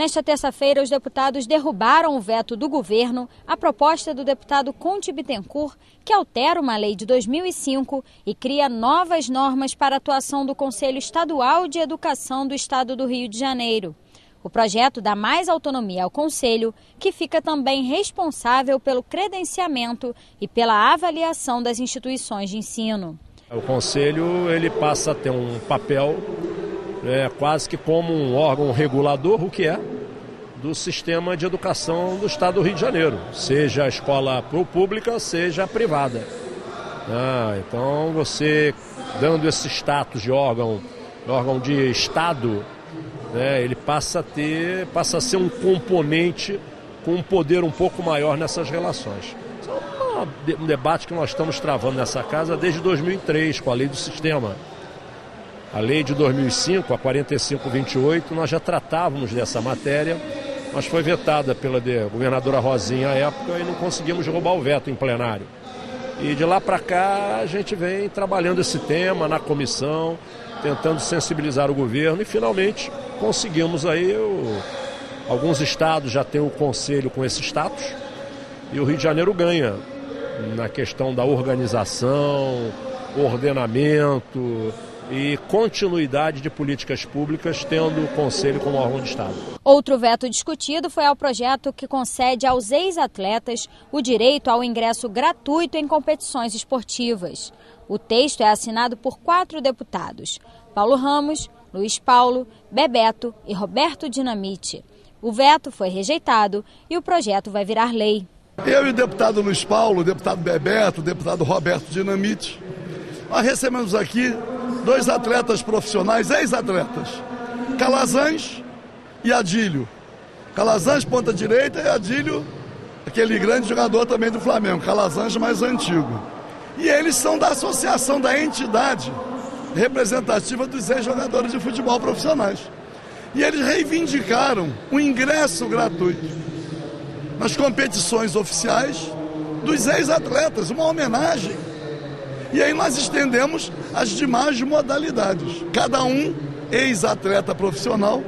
Nesta terça-feira, os deputados derrubaram o veto do governo à proposta do deputado Conte Bittencourt, que altera uma lei de 2005 e cria novas normas para a atuação do Conselho Estadual de Educação do Estado do Rio de Janeiro. O projeto dá mais autonomia ao Conselho, que fica também responsável pelo credenciamento e pela avaliação das instituições de ensino. O Conselho ele passa a ter um papel quase que como um órgão regulador, o que é, do sistema de educação do Estado do Rio de Janeiro, seja a escola pública, seja a privada. Então você dando esse status de órgão de Estado, ele passa a ser um componente com um poder um pouco maior nessas relações. É um debate que nós estamos travando nessa casa desde 2003, com a lei do sistema. A lei de 2005, a 4528, nós já tratávamos dessa matéria, mas foi vetada pela governadora Rosinha à época e não conseguimos derrubar o veto em plenário. E de lá para cá a gente vem trabalhando esse tema na comissão, tentando sensibilizar o governo e finalmente conseguimos aí, alguns estados já têm o conselho com esse status e o Rio de Janeiro ganha na questão da organização, ordenamento e continuidade de políticas públicas, tendo o Conselho como órgão de Estado. Outro veto discutido foi ao projeto que concede aos ex-atletas o direito ao ingresso gratuito em competições esportivas. O texto é assinado por 4 deputados: Paulo Ramos, Luiz Paulo, Bebeto e Roberto Dinamite. O veto foi rejeitado e o projeto vai virar lei. Eu e o deputado Luiz Paulo, o deputado Bebeto, o deputado Roberto Dinamite, nós recebemos aqui 2 atletas profissionais, ex-atletas, Calazans e Adílio. Calazans, ponta direita, e Adílio, aquele grande jogador também do Flamengo, Calazans mais antigo. E eles são da associação, da entidade representativa dos ex-jogadores de futebol profissionais. E eles reivindicaram o ingresso gratuito nas competições oficiais dos ex-atletas, uma homenagem. E aí nós estendemos as demais modalidades. Cada um, ex-atleta profissional,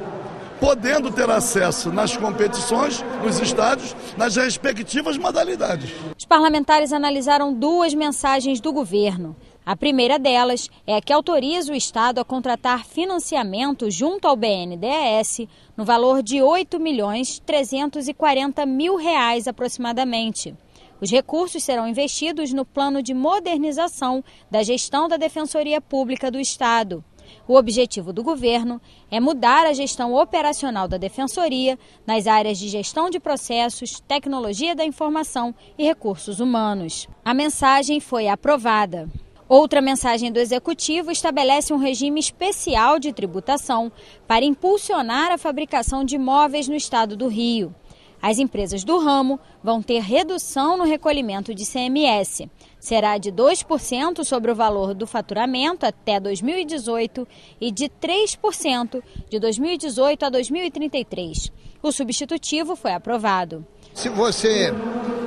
podendo ter acesso nas competições, nos estádios, nas respectivas modalidades. Os parlamentares analisaram 2 mensagens do governo. A primeira delas é a que autoriza o Estado a contratar financiamento junto ao BNDES no valor de R$ 8.340.000 aproximadamente. Os recursos serão investidos no plano de modernização da gestão da Defensoria Pública do Estado. O objetivo do governo é mudar a gestão operacional da Defensoria nas áreas de gestão de processos, tecnologia da informação e recursos humanos. A mensagem foi aprovada. Outra mensagem do Executivo estabelece um regime especial de tributação para impulsionar a fabricação de imóveis no Estado do Rio. As empresas do ramo vão ter redução no recolhimento de ICMS. Será de 2% sobre o valor do faturamento até 2018 e de 3% de 2018 a 2033. O substitutivo foi aprovado. Se você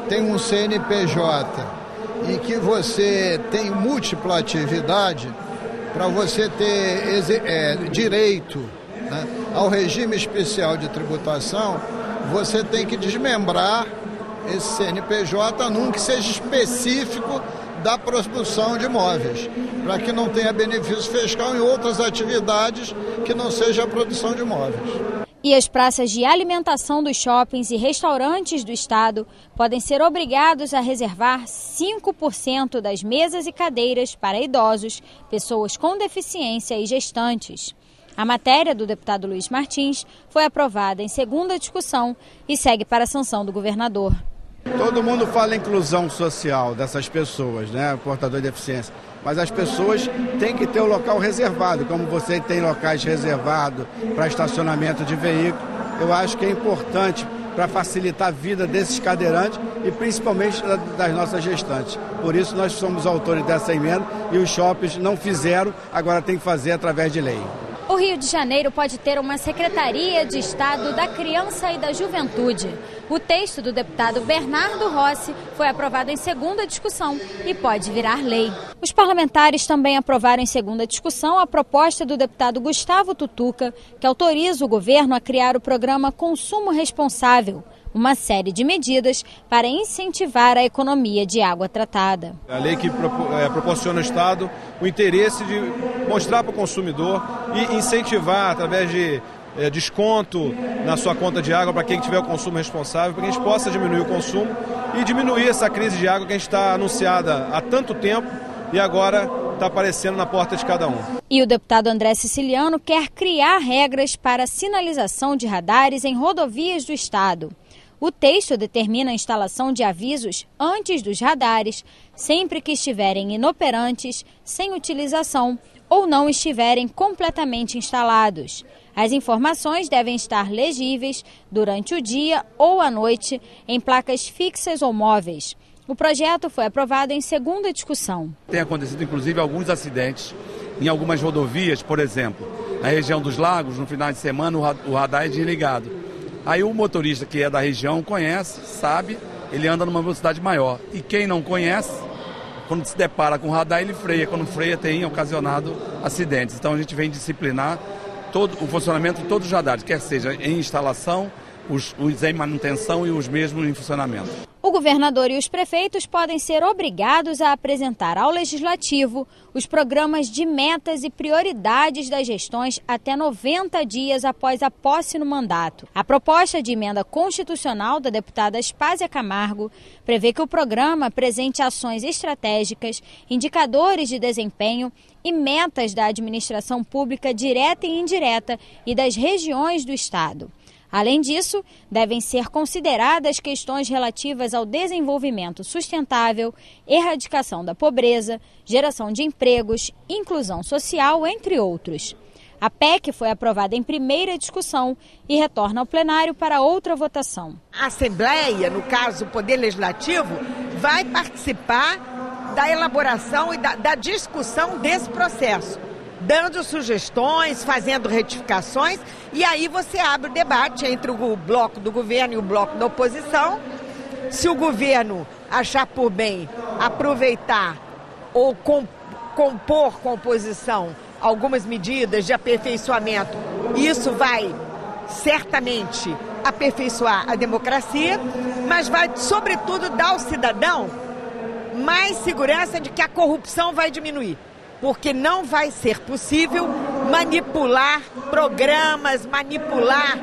tem um CNPJ e que você tem múltipla atividade, para você ter direito, né, ao regime especial de tributação, você tem que desmembrar esse CNPJ num que seja específico da produção de imóveis, para que não tenha benefício fiscal em outras atividades que não seja a produção de imóveis. E as praças de alimentação dos shoppings e restaurantes do estado podem ser obrigados a reservar 5% das mesas e cadeiras para idosos, pessoas com deficiência e gestantes. A matéria do deputado Luiz Martins foi aprovada em segunda discussão e segue para a sanção do governador. Todo mundo fala em inclusão social dessas pessoas, né, portador de deficiência, mas as pessoas têm que ter o local reservado, como você tem locais reservados para estacionamento de veículo. Eu acho que é importante para facilitar a vida desses cadeirantes e principalmente das nossas gestantes. Por isso nós somos autores dessa emenda e os shoppings não fizeram, agora tem que fazer através de lei. O Rio de Janeiro pode ter uma Secretaria de Estado da Criança e da Juventude. O texto do deputado Bernardo Rossi foi aprovado em segunda discussão e pode virar lei. Os parlamentares também aprovaram em segunda discussão a proposta do deputado Gustavo Tutuca, que autoriza o governo a criar o programa Consumo Responsável, uma série de medidas para incentivar a economia de água tratada. A lei que proporciona ao Estado o interesse de mostrar para o consumidor e incentivar através de desconto na sua conta de água para quem tiver o consumo responsável, para que a gente possa diminuir o consumo e diminuir essa crise de água que a gente está anunciada há tanto tempo e agora está aparecendo na porta de cada um. E o deputado André Siciliano quer criar regras para sinalização de radares em rodovias do Estado. O texto determina a instalação de avisos antes dos radares, sempre que estiverem inoperantes, sem utilização ou não estiverem completamente instalados. As informações devem estar legíveis durante o dia ou à noite em placas fixas ou móveis. O projeto foi aprovado em segunda discussão. Tem acontecido, inclusive, alguns acidentes em algumas rodovias, por exemplo, na região dos lagos, no final de semana o radar é desligado. Aí o motorista que é da região conhece, sabe, ele anda numa velocidade maior. E quem não conhece, quando se depara com o radar, ele freia. Quando freia, tem ocasionado acidentes. Então a gente vem disciplinar todo o funcionamento de todos os radares, quer seja em instalação, os em manutenção e os mesmos em funcionamento. O governador e os prefeitos podem ser obrigados a apresentar ao Legislativo os programas de metas e prioridades das gestões até 90 dias após a posse no mandato. A proposta de emenda constitucional da deputada Aspásia Camargo prevê que o programa apresente ações estratégicas, indicadores de desempenho e metas da administração pública direta e indireta e das regiões do Estado. Além disso, devem ser consideradas questões relativas ao desenvolvimento sustentável, erradicação da pobreza, geração de empregos, inclusão social, entre outros. A PEC foi aprovada em primeira discussão e retorna ao plenário para outra votação. A Assembleia, no caso o Poder Legislativo, vai participar da elaboração e da discussão desse processo, dando sugestões, fazendo retificações, e aí você abre o debate entre o bloco do governo e o bloco da oposição. Se o governo achar por bem aproveitar ou compor com a oposição algumas medidas de aperfeiçoamento, isso vai certamente aperfeiçoar a democracia, mas vai, sobretudo, dar ao cidadão mais segurança de que a corrupção vai diminuir. Porque não vai ser possível manipular programas, manipular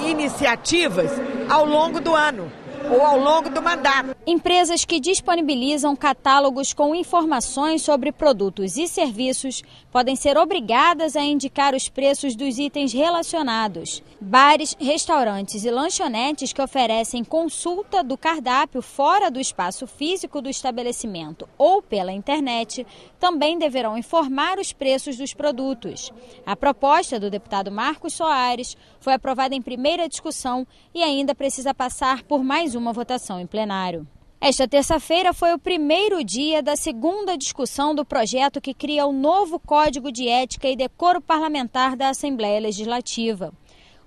iniciativas ao longo do ano ou ao longo do mandato. Empresas que disponibilizam catálogos com informações sobre produtos e serviços podem ser obrigadas a indicar os preços dos itens relacionados. Bares, restaurantes e lanchonetes que oferecem consulta do cardápio fora do espaço físico do estabelecimento ou pela internet também deverão informar os preços dos produtos. A proposta do deputado Marcos Soares foi aprovada em primeira discussão e ainda precisa passar por mais uma votação em plenário. Esta terça-feira foi o primeiro dia da segunda discussão do projeto que cria o novo Código de Ética e Decoro Parlamentar da Assembleia Legislativa.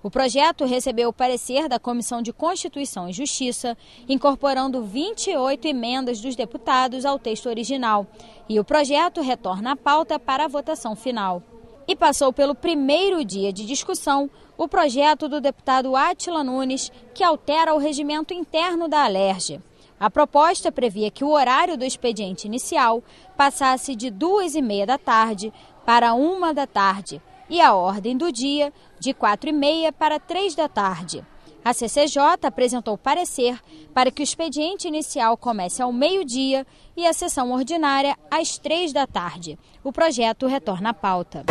O projeto recebeu o parecer da Comissão de Constituição e Justiça, incorporando 28 emendas dos deputados ao texto original, e o projeto retorna à pauta para a votação final. E passou pelo primeiro dia de discussão o projeto do deputado Átila Nunes, que altera o regimento interno da Alerj. A proposta previa que o horário do expediente inicial passasse de 2h30 da tarde para 1 da tarde e a ordem do dia de 4h30 para 3 da tarde. A CCJ apresentou parecer para que o expediente inicial comece ao meio-dia e a sessão ordinária às 3 da tarde. O projeto retorna à pauta.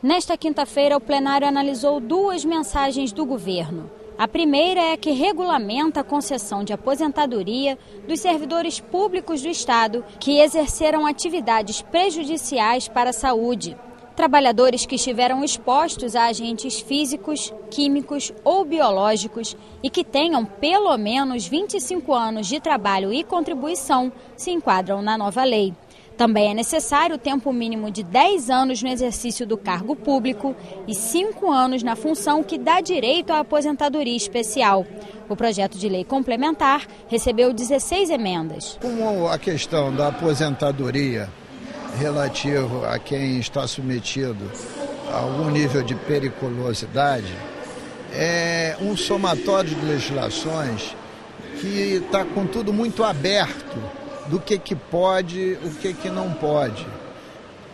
Nesta quinta-feira, o plenário analisou 2 mensagens do governo. A primeira é a que regulamenta a concessão de aposentadoria dos servidores públicos do Estado que exerceram atividades prejudiciais para a saúde. Trabalhadores que estiveram expostos a agentes físicos, químicos ou biológicos e que tenham pelo menos 25 anos de trabalho e contribuição se enquadram na nova lei. Também é necessário o tempo mínimo de 10 anos no exercício do cargo público e 5 anos na função que dá direito à aposentadoria especial. O projeto de lei complementar recebeu 16 emendas. Como a questão da aposentadoria relativa a quem está submetido a algum nível de periculosidade, é um somatório de legislações que está com tudo muito aberto do que pode, o que não pode.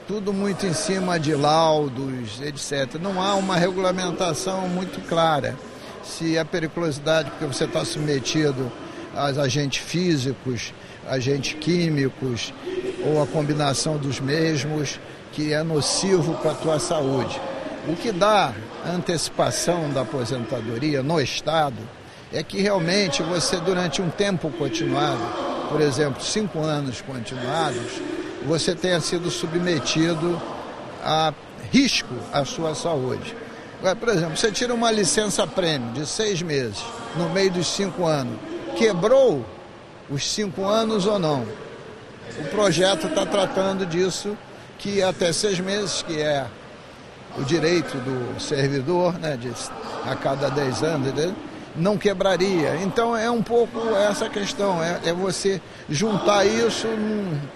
Tudo muito em cima de laudos, etc. Não há uma regulamentação muito clara. Se a periculosidade, porque você está submetido a agentes físicos, agentes químicos, ou a combinação dos mesmos, que é nocivo para a tua saúde. O que dá antecipação da aposentadoria no Estado é que realmente você, durante um tempo continuado, por exemplo, 5 anos continuados, você tenha sido submetido a risco à sua saúde. Por exemplo, você tira uma licença-prêmio de 6 meses, no meio dos 5 anos, quebrou os 5 anos ou não? O projeto está tratando disso, que até 6 meses, que é o direito do servidor, né, a cada 10 anos, não quebraria. Então é um pouco essa questão, é você juntar isso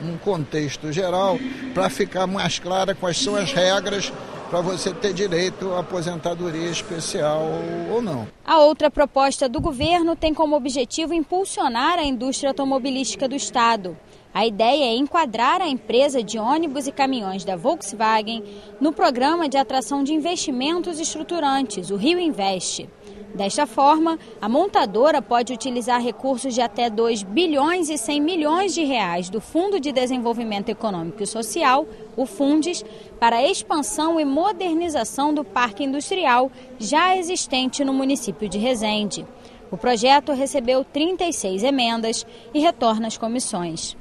num contexto geral para ficar mais clara quais são as regras para você ter direito à aposentadoria especial ou não. A outra proposta do governo tem como objetivo impulsionar a indústria automobilística do Estado. A ideia é enquadrar a empresa de ônibus e caminhões da Volkswagen no programa de atração de investimentos estruturantes, o Rio Invest. Desta forma, a montadora pode utilizar recursos de até 2 bilhões e 100 milhões de reais do Fundo de Desenvolvimento Econômico e Social, o Fundes, para a expansão e modernização do parque industrial já existente no município de Resende. O projeto recebeu 36 emendas e retorna às comissões.